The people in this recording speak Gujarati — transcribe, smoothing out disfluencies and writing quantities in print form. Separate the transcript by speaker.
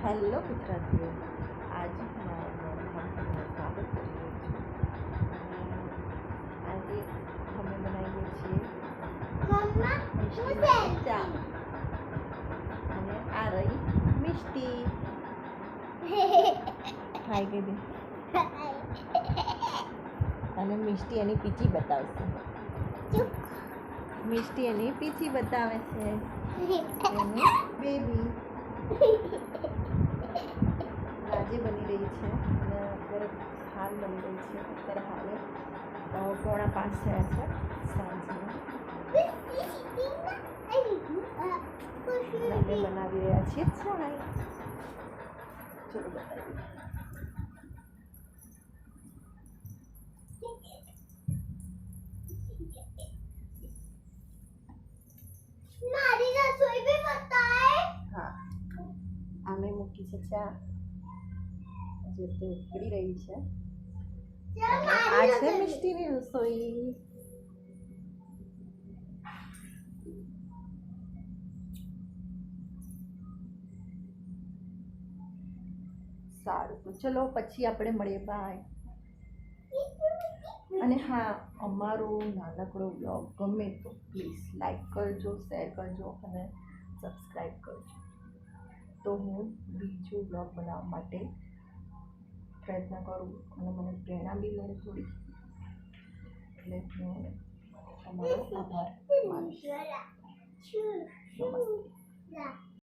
Speaker 1: હેલો ગુજરાતીઓ, આજે મારા બ્લોગમાં તમને સ્વાગત કરી રહી છું. આજે અમે બનાવીએ છીએ મિષ્ટી ચા. અને આ રહી મિષ્ટી. હાય કહી દે. અને મિષ્ટી એની પીચી બતાવશે. મિષ્ટી એની પીચી બતાવે છે. એની બેબી આજે બની રહી છે અને અત્યારે હાલ બની રહી છે. અત્યારે હાલે 4:45 થયા છે સાંજના. અમે બનાવી રહ્યા છીએ ચાય. ચલો બતાવીએ. હા, આમે મૂકી છે ચા જે તે ઉકળી રહી છે. આ છે મિષ્ટીની રસોઈ. સારું, તો ચલો પછી આપણે મળીએ. બાય. અને હા, અમારો નાનકડો બ્લોગ ગમે તો પ્લીઝ લાઈક કરજો, શેર કરજો અને સબસ્ક્રાઈબ કરજો. તો હું બીજો બ્લોગ બનાવવા માટે પ્રયત્ન કરું અને મને પ્રેરણા બી મળે થોડી. એટલે હું તમારો આભાર માનીશ. નમસ્તે.